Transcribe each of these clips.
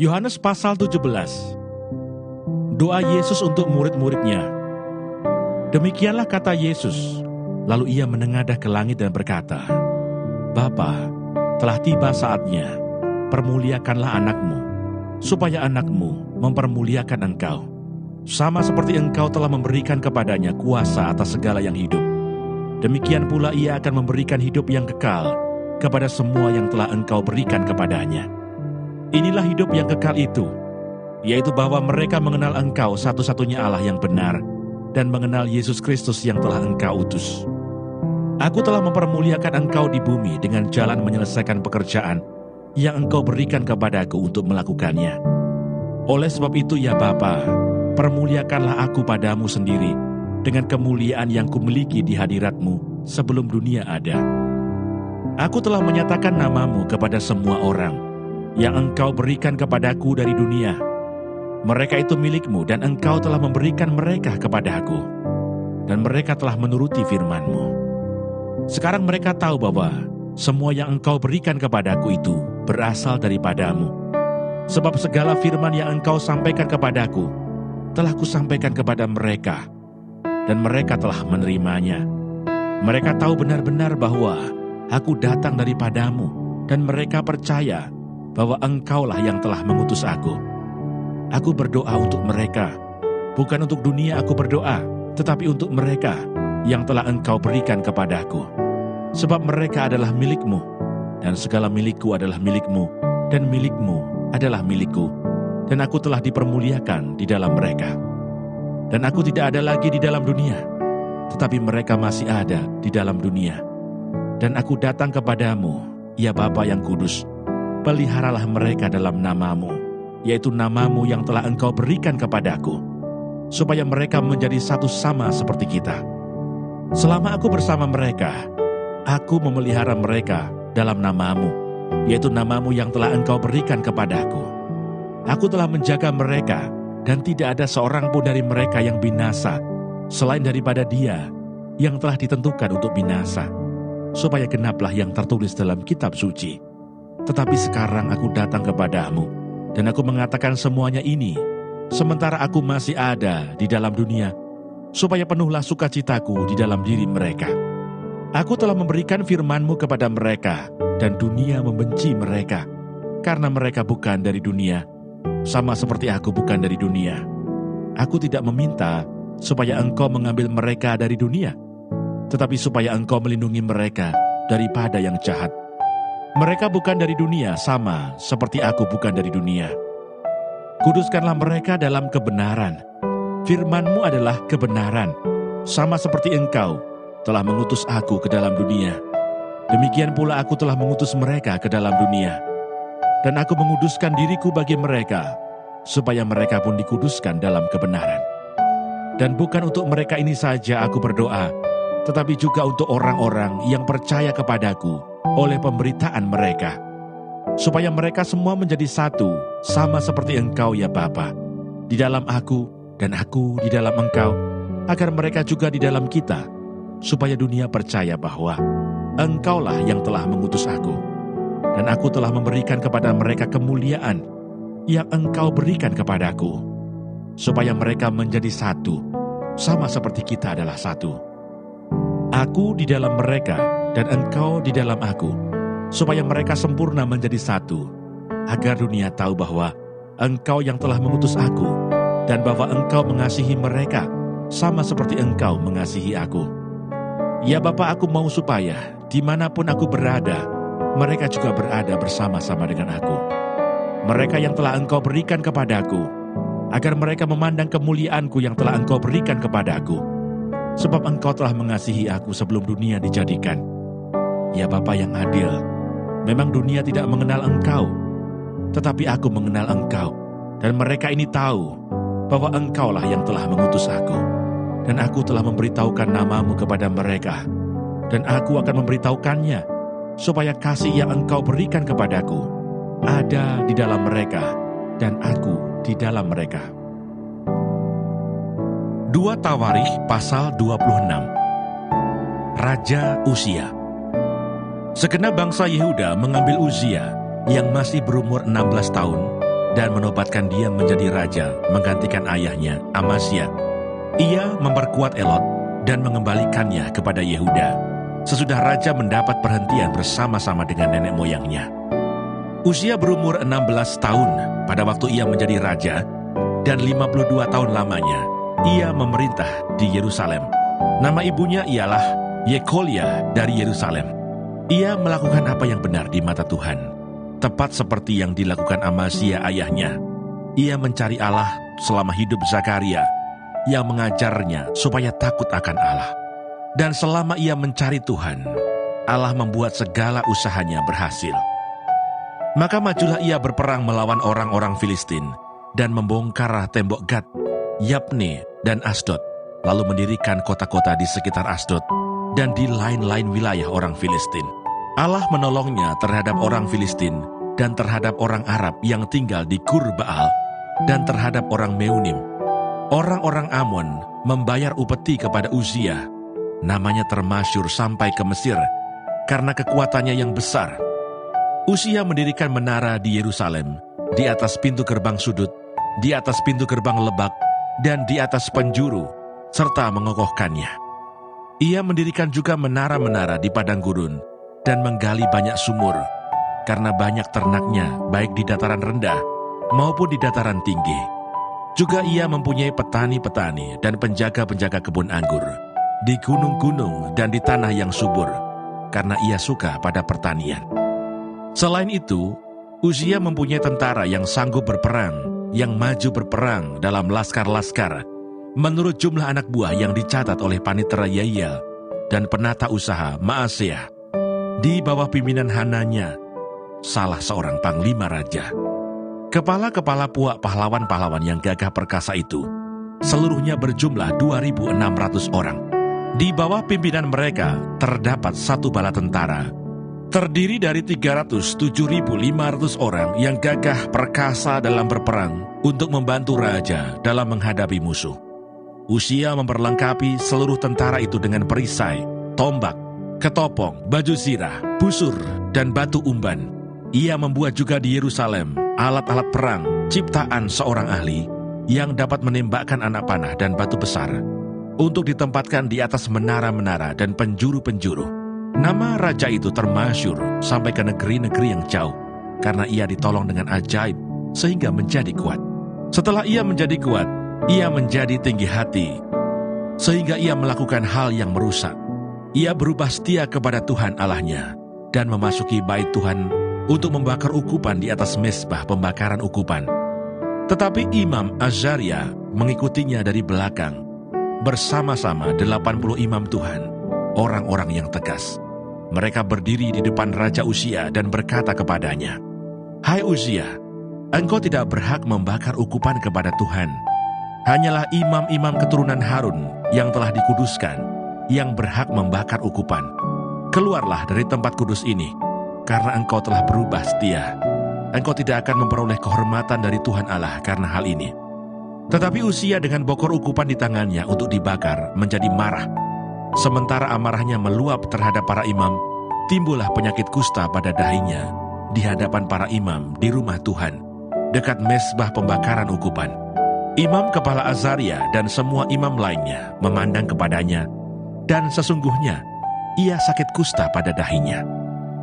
Yohanes pasal 17. Doa Yesus untuk murid-muridnya. Demikianlah kata Yesus, lalu ia menengadah ke langit dan berkata, Bapa, telah tiba saatnya, permuliakanlah anakmu, supaya anakmu mempermuliakan engkau, sama seperti engkau telah memberikan kepadanya kuasa atas segala yang hidup. Demikian pula ia akan memberikan hidup yang kekal kepada semua yang telah engkau berikan kepadanya. Inilah hidup yang kekal itu, yaitu bahwa mereka mengenal engkau satu-satunya Allah yang benar, dan mengenal Yesus Kristus yang telah engkau utus. Aku telah mempermuliakan engkau di bumi dengan jalan menyelesaikan pekerjaan yang engkau berikan kepadaku untuk melakukannya. Oleh sebab itu ya Bapa, permuliakanlah aku padamu sendiri dengan kemuliaan yang kumiliki di hadiratmu sebelum dunia ada. Aku telah menyatakan namamu kepada semua orang yang engkau berikan kepadaku dari dunia. Mereka itu milikmu dan engkau telah memberikan mereka kepadaku, dan mereka telah menuruti firman-Mu. Sekarang mereka tahu bahwa semua yang engkau berikan kepadaku itu berasal daripadamu. Sebab segala firman yang engkau sampaikan kepadaku telah kusampaikan kepada mereka, dan mereka telah menerimanya. Mereka tahu benar-benar bahwa aku datang daripadamu, dan mereka percaya bahwa engkaulah yang telah mengutus aku. Aku berdoa untuk mereka, bukan untuk dunia aku berdoa, tetapi untuk mereka yang telah engkau berikan kepadaku. Sebab mereka adalah milikmu, dan segala milikku adalah milikmu, dan milikmu adalah milikku, dan aku telah dipermuliakan di dalam mereka. Dan aku tidak ada lagi di dalam dunia, tetapi mereka masih ada di dalam dunia. Dan aku datang kepadamu, ya Bapa yang kudus, peliharalah mereka dalam namamu, yaitu namamu yang telah engkau berikan kepadaku, supaya mereka menjadi satu sama seperti kita. Selama aku bersama mereka, aku memelihara mereka dalam namamu, yaitu namamu yang telah engkau berikan kepadaku. Aku telah menjaga mereka, dan tidak ada seorang pun dari mereka yang binasa, selain daripada dia yang telah ditentukan untuk binasa, supaya genaplah yang tertulis dalam kitab suci. Tetapi sekarang aku datang kepadamu, dan aku mengatakan semuanya ini, sementara aku masih ada di dalam dunia, supaya penuhlah sukacitaku di dalam diri mereka. Aku telah memberikan firman-Mu kepada mereka, dan dunia membenci mereka, karena mereka bukan dari dunia, sama seperti aku bukan dari dunia. Aku tidak meminta supaya engkau mengambil mereka dari dunia, tetapi supaya engkau melindungi mereka daripada yang jahat. Mereka bukan dari dunia, sama seperti aku bukan dari dunia. Kuduskanlah mereka dalam kebenaran. Firman-Mu adalah kebenaran, sama seperti engkau telah mengutus aku ke dalam dunia. Demikian pula aku telah mengutus mereka ke dalam dunia. Dan aku menguduskan diriku bagi mereka, supaya mereka pun dikuduskan dalam kebenaran. Dan bukan untuk mereka ini saja aku berdoa, tetapi juga untuk orang-orang yang percaya kepadaku oleh pemberitaan mereka, supaya mereka semua menjadi satu, sama seperti engkau ya Bapa, di dalam aku dan aku di dalam engkau, agar mereka juga di dalam kita, supaya dunia percaya bahwa engkaulah yang telah mengutus aku, dan aku telah memberikan kepada mereka kemuliaan yang engkau berikan kepadaku, supaya mereka menjadi satu, sama seperti kita adalah satu. Aku di dalam mereka, dan engkau di dalam aku, supaya mereka sempurna menjadi satu, agar dunia tahu bahwa engkau yang telah mengutus aku, dan bahwa engkau mengasihi mereka, sama seperti engkau mengasihi aku. Ya Bapa, aku mau supaya dimanapun aku berada, mereka juga berada bersama-sama dengan aku. Mereka yang telah engkau berikan kepadaku, agar mereka memandang kemuliaanku yang telah engkau berikan kepadaku, sebab engkau telah mengasihi aku sebelum dunia dijadikan. Ya Bapa yang adil, memang dunia tidak mengenal engkau, tetapi aku mengenal engkau, dan mereka ini tahu bahwa engkaulah yang telah mengutus aku. Dan aku telah memberitahukan namamu kepada mereka, dan aku akan memberitahukannya, supaya kasih yang engkau berikan kepadaku ada di dalam mereka, dan aku di dalam mereka. 2 Tawarikh pasal 26. Raja Uzia. Segenap bangsa Yehuda mengambil Uzia yang masih berumur 16 tahun dan menobatkan dia menjadi raja menggantikan ayahnya, Amazia. Ia memperkuat Elot dan mengembalikannya kepada Yehuda, sesudah raja mendapat perhentian bersama-sama dengan nenek moyangnya. Uzia berumur 16 tahun pada waktu ia menjadi raja, dan 52 tahun lamanya ia memerintah di Yerusalem. Nama ibunya ialah Yekolia dari Yerusalem. Ia melakukan apa yang benar di mata Tuhan, tepat seperti yang dilakukan Amazia ayahnya. Ia mencari Allah selama hidup Zakaria, yang mengajarnya supaya takut akan Allah. Dan selama ia mencari Tuhan, Allah membuat segala usahanya berhasil. Maka majulah ia berperang melawan orang-orang Filistin, dan membongkar tembok Gad, Yabne, dan Asdod, lalu mendirikan kota-kota di sekitar Asdod, dan di lain-lain wilayah orang Filistin. Allah menolongnya terhadap orang Filistin, dan terhadap orang Arab yang tinggal di Gur Baal, dan terhadap orang Meunim. Orang-orang Amon membayar upeti kepada Uzia. Namanya termasyur sampai ke Mesir, karena kekuatannya yang besar. Uzia mendirikan menara di Yerusalem, di atas pintu gerbang sudut, di atas pintu gerbang lebak, dan di atas penjuru, serta mengokohkannya. Ia mendirikan juga menara-menara di padang gurun, dan menggali banyak sumur, karena banyak ternaknya, baik di dataran rendah maupun di dataran tinggi. Juga ia mempunyai petani-petani dan penjaga-penjaga kebun anggur, di gunung-gunung dan di tanah yang subur, karena ia suka pada pertanian. Selain itu, Uzia mempunyai tentara yang sanggup berperang, yang maju berperang dalam laskar-laskar, menurut jumlah anak buah yang dicatat oleh panitera Yeiel dan penata usaha Maaseah, di bawah pimpinan Hananya, salah seorang panglima raja. Kepala-kepala puak pahlawan-pahlawan yang gagah perkasa itu, seluruhnya berjumlah 2.600 orang. Di bawah pimpinan mereka terdapat satu bala tentara, terdiri dari 307.500 orang yang gagah perkasa dalam berperang untuk membantu raja dalam menghadapi musuh. Uzia memperlengkapi seluruh tentara itu dengan perisai, tombak, ketopong, baju zirah, busur, dan batu umban. Ia membuat juga di Yerusalem alat-alat perang ciptaan seorang ahli yang dapat menembakkan anak panah dan batu besar untuk ditempatkan di atas menara-menara dan penjuru-penjuru. Nama raja itu termasyur sampai ke negeri-negeri yang jauh, karena ia ditolong dengan ajaib sehingga menjadi kuat. Setelah ia menjadi kuat, ia menjadi tinggi hati, sehingga ia melakukan hal yang merusak. Ia berubah setia kepada Tuhan Allahnya, dan memasuki bait Tuhan untuk membakar ukupan di atas mezbah pembakaran ukupan. Tetapi Imam Azaria mengikutinya dari belakang, bersama-sama 80 imam Tuhan, orang-orang yang tegas. Mereka berdiri di depan Raja Uzia dan berkata kepadanya, "Hai Uzia, engkau tidak berhak membakar ukupan kepada Tuhan. Hanyalah imam-imam keturunan Harun yang telah dikuduskan, yang berhak membakar ukupan. Keluarlah dari tempat kudus ini, karena engkau telah berubah setia. Engkau tidak akan memperoleh kehormatan dari Tuhan Allah karena hal ini." Tetapi Uzia dengan bokor ukupan di tangannya untuk dibakar menjadi marah. Sementara amarahnya meluap terhadap para imam, timbullah penyakit kusta pada dahinya di hadapan para imam di rumah Tuhan, dekat mezbah pembakaran ukupan. Imam kepala Azaria dan semua imam lainnya memandang kepadanya, dan sesungguhnya ia sakit kusta pada dahinya.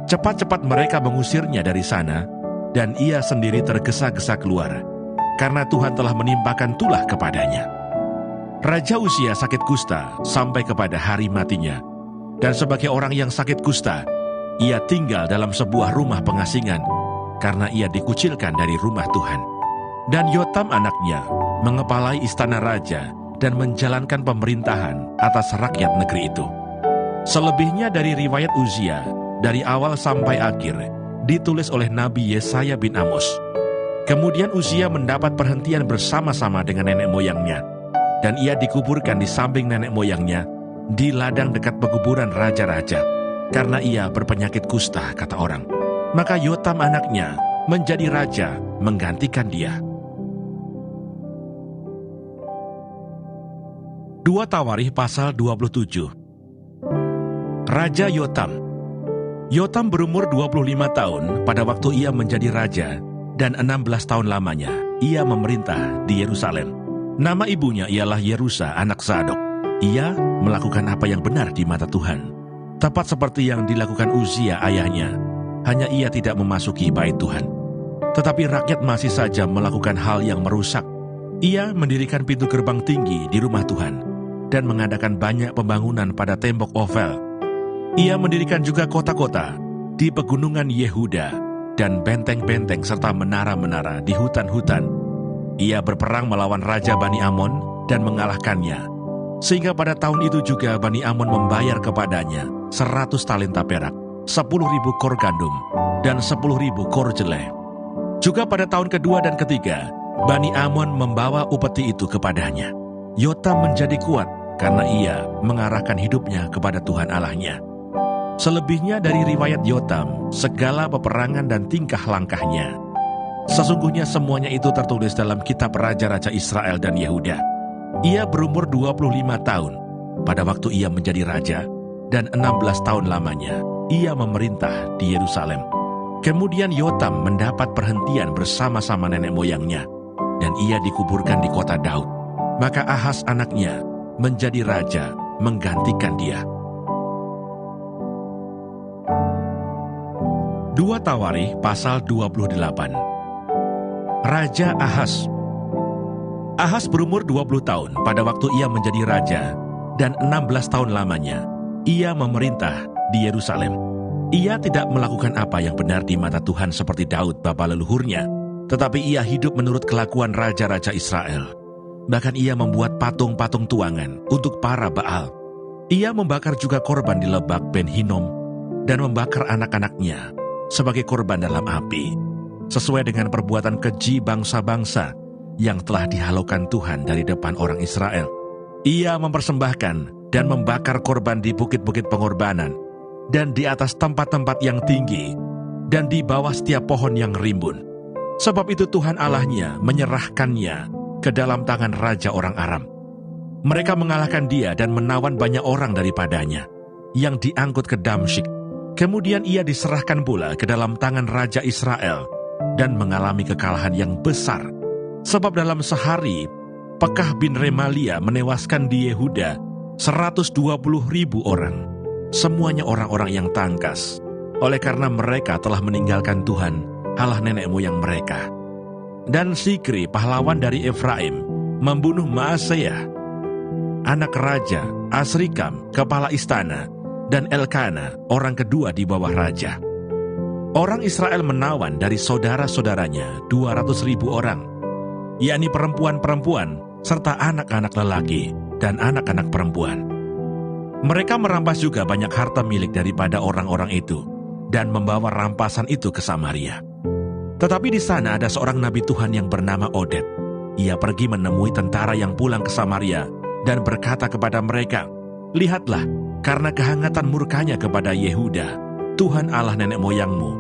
Cepat-cepat mereka mengusirnya dari sana, dan ia sendiri tergesa-gesa keluar, karena Tuhan telah menimpakan tulah kepadanya. Raja Uzia sakit kusta sampai kepada hari matinya, dan sebagai orang yang sakit kusta, ia tinggal dalam sebuah rumah pengasingan, karena ia dikucilkan dari rumah Tuhan. Dan Yotam anaknya mengepalai istana raja dan menjalankan pemerintahan atas rakyat negeri itu. Selebihnya dari riwayat Uzia, dari awal sampai akhir, ditulis oleh Nabi Yesaya bin Amos. Kemudian Uzia mendapat perhentian bersama-sama dengan nenek moyangnya, dan ia dikuburkan di samping nenek moyangnya, di ladang dekat pekuburan raja-raja, karena ia berpenyakit kusta, kata orang. Maka Yotam anaknya menjadi raja menggantikan dia. 2 Tawarikh pasal 27. Raja Yotam. Yotam berumur 25 tahun pada waktu ia menjadi raja, dan 16 tahun lamanya ia memerintah di Yerusalem. Nama ibunya ialah Yerusa anak Zadok. Ia melakukan apa yang benar di mata Tuhan, tepat seperti yang dilakukan Uzia ayahnya. Hanya ia tidak memasuki bait Tuhan. Tetapi rakyat masih saja melakukan hal yang merusak. Ia mendirikan pintu gerbang tinggi di rumah Tuhan dan mengadakan banyak pembangunan pada tembok Ofel. Ia mendirikan juga kota-kota di pegunungan Yehuda dan benteng-benteng serta menara-menara di hutan-hutan. Ia berperang melawan Raja Bani Amon dan mengalahkannya. Sehingga pada tahun itu juga Bani Amon membayar kepadanya 100 talenta perak, 10.000 kor gandum, dan 10.000 kor jeleh. Juga pada tahun kedua dan ketiga, Bani Amon membawa upeti itu kepadanya. Yotam menjadi kuat karena ia mengarahkan hidupnya kepada Tuhan Allahnya. Selebihnya dari riwayat Yotam, segala peperangan dan tingkah langkahnya, sesungguhnya semuanya itu tertulis dalam kitab Raja-Raja Israel dan Yehuda. Ia berumur 25 tahun pada waktu ia menjadi raja, dan 16 tahun lamanya ia memerintah di Yerusalem. Kemudian Yotam mendapat perhentian bersama-sama nenek moyangnya, dan ia dikuburkan di kota Daud. Maka Ahaz anaknya menjadi raja menggantikan dia. 2 Tawarikh pasal 28. Raja Ahaz. Ahaz berumur 20 tahun pada waktu ia menjadi raja, dan 16 tahun lamanya ia memerintah di Yerusalem. Ia tidak melakukan apa yang benar di mata Tuhan seperti Daud bapa leluhurnya, tetapi ia hidup menurut kelakuan raja-raja Israel. Bahkan ia membuat patung-patung tuangan untuk para Baal. Ia membakar juga korban di lebak Ben Hinnom dan membakar anak-anaknya sebagai korban dalam api, sesuai dengan perbuatan keji bangsa-bangsa yang telah dihalaukan Tuhan dari depan orang Israel. Ia mempersembahkan dan membakar korban di bukit-bukit pengorbanan, dan di atas tempat-tempat yang tinggi, dan di bawah setiap pohon yang rimbun. Sebab itu Tuhan Allahnya menyerahkannya ke dalam tangan raja orang Aram. Mereka mengalahkan dia dan menawan banyak orang daripadanya, yang diangkut ke Damsyik. Kemudian ia diserahkan pula ke dalam tangan Raja Israel dan mengalami kekalahan yang besar. Sebab dalam sehari, Pekah bin Remalia menewaskan di Yehuda 120.000 orang. Semuanya orang-orang yang tangkas, oleh karena mereka telah meninggalkan Tuhan, Allah nenek moyang mereka. Dan Sikri, pahlawan dari Efraim, membunuh Maaseiah, anak raja, Asrikam, kepala istana, dan Elkana, orang kedua di bawah raja. Orang Israel menawan dari saudara-saudaranya 200.000 orang, yakni perempuan-perempuan serta anak-anak lelaki dan anak-anak perempuan. Mereka merampas juga banyak harta milik daripada orang-orang itu dan membawa rampasan itu ke Samaria. Tetapi di sana ada seorang nabi Tuhan yang bernama Oded. Ia pergi menemui tentara yang pulang ke Samaria dan berkata kepada mereka, "Lihatlah, karena kehangatan murkanya kepada Yehuda, Tuhan Allah nenek moyangmu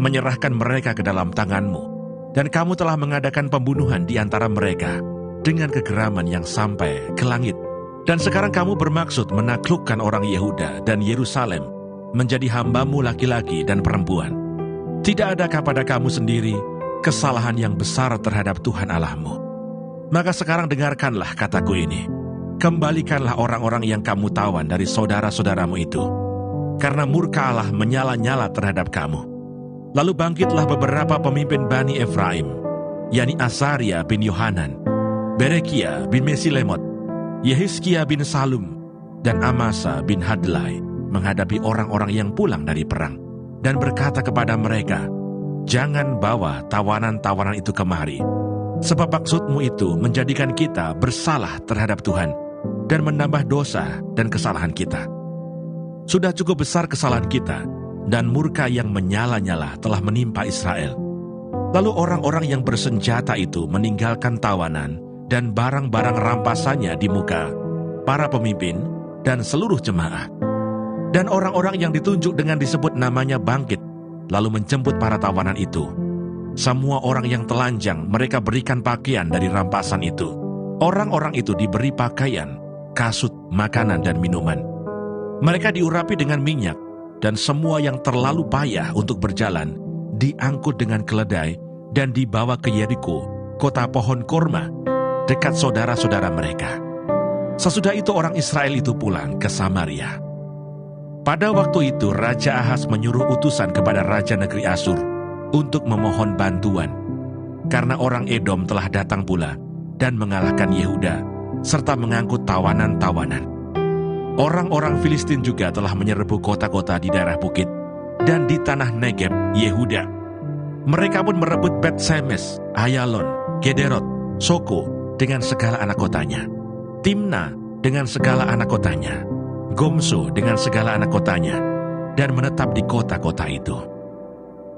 menyerahkan mereka ke dalam tanganmu, dan kamu telah mengadakan pembunuhan di antara mereka dengan kegeraman yang sampai ke langit. Dan sekarang kamu bermaksud menaklukkan orang Yehuda dan Yerusalem menjadi hambamu laki-laki dan perempuan. Tidak adakah pada kamu sendiri kesalahan yang besar terhadap Tuhan Allahmu? Maka sekarang dengarkanlah kataku ini. Kembalikanlah orang-orang yang kamu tawan dari saudara-saudaramu itu, karena murka Allah menyala-nyala terhadap kamu." Lalu bangkitlah beberapa pemimpin Bani Efraim, yakni Asaria bin Yohanan, Berekia bin Mesilemot, Yehizkia bin Salum, dan Amasa bin Hadlai, menghadapi orang-orang yang pulang dari perang, dan berkata kepada mereka, "Jangan bawa tawanan-tawanan itu kemari, sebab maksudmu itu menjadikan kita bersalah terhadap Tuhan, dan menambah dosa dan kesalahan kita. Sudah cukup besar kesalahan kita, dan murka yang menyala-nyala telah menimpa Israel." Lalu orang-orang yang bersenjata itu meninggalkan tawanan dan barang-barang rampasannya di muka para pemimpin dan seluruh jemaah. Dan orang-orang yang ditunjuk dengan disebut namanya bangkit, lalu menjemput para tawanan itu. Semua orang yang telanjang mereka berikan pakaian dari rampasan itu. Orang-orang itu diberi pakaian, kasut, makanan, dan minuman. Mereka diurapi dengan minyak, dan semua yang terlalu payah untuk berjalan diangkut dengan keledai dan dibawa ke Yeriko, kota pohon korma, dekat saudara-saudara mereka. Sesudah itu orang Israel itu pulang ke Samaria. Pada waktu itu Raja Ahaz menyuruh utusan kepada Raja negeri Asyur untuk memohon bantuan, karena orang Edom telah datang pula dan mengalahkan Yehuda, serta mengangkut tawanan-tawanan. Orang-orang Filistin juga telah menyerbu kota-kota di daerah bukit dan di tanah Negeb, Yehuda. Mereka pun merebut Bet-Semes, Ayalon, Gederot, Soko dengan segala anak kotanya, Timna dengan segala anak kotanya, Gomso dengan segala anak kotanya, dan menetap di kota-kota itu.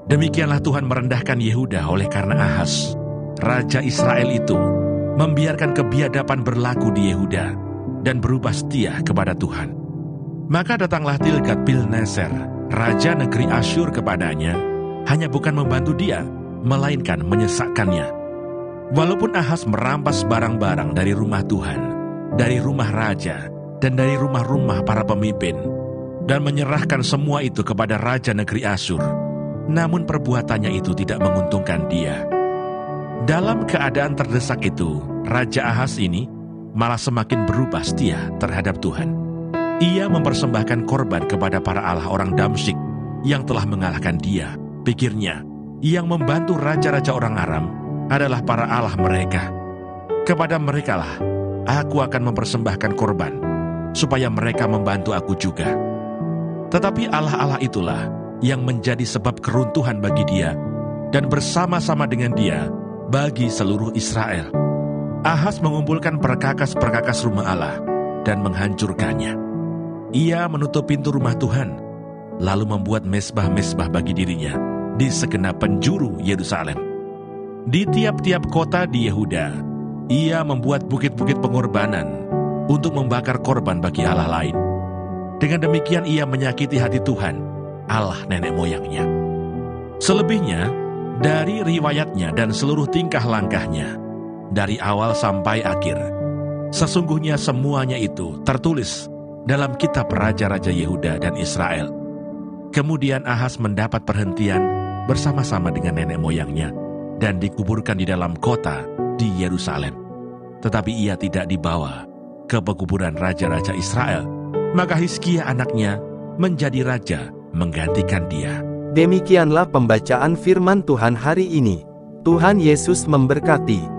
Demikianlah Tuhan merendahkan Yehuda oleh karena Ahaz, Raja Israel itu, membiarkan kebiadaban berlaku di Yehuda, dan berubah setia kepada Tuhan. Maka datanglah Tilgat-Pilneser, Raja negeri Asyur kepadanya, hanya bukan membantu dia, melainkan menyesakkannya. Walaupun Ahaz merampas barang-barang dari rumah Tuhan, dari rumah raja, dan dari rumah-rumah para pemimpin, dan menyerahkan semua itu kepada Raja negeri Asyur, namun perbuatannya itu tidak menguntungkan dia. Dalam keadaan terdesak itu, Raja Ahaz ini malah semakin berubah setia terhadap Tuhan. Ia mempersembahkan korban kepada para allah orang Damsyik yang telah mengalahkan dia. Pikirnya, yang membantu raja-raja orang Aram adalah para allah mereka. Kepada merekalah aku akan mempersembahkan korban, supaya mereka membantu aku juga. Tetapi allah-allah itulah yang menjadi sebab keruntuhan bagi dia, dan bersama-sama dengan dia bagi seluruh Israel. Ahaz mengumpulkan perkakas-perkakas rumah Allah dan menghancurkannya. Ia menutup pintu rumah Tuhan, lalu membuat mezbah-mezbah bagi dirinya di segenap penjuru Yerusalem. Di tiap-tiap kota di Yehuda, ia membuat bukit-bukit pengorbanan untuk membakar korban bagi allah lain. Dengan demikian ia menyakiti hati Tuhan, Allah nenek moyangnya. Selebihnya, dari riwayatnya dan seluruh tingkah langkahnya, dari awal sampai akhir, sesungguhnya semuanya itu tertulis dalam kitab Raja-Raja Yehuda dan Israel. Kemudian Ahaz mendapat perhentian bersama-sama dengan nenek moyangnya, dan dikuburkan di dalam kota di Yerusalem. Tetapi ia tidak dibawa ke pekuburan raja-raja Israel. Maka Hizkia anaknya menjadi raja menggantikan dia. Demikianlah pembacaan firman Tuhan hari ini. Tuhan Yesus memberkati.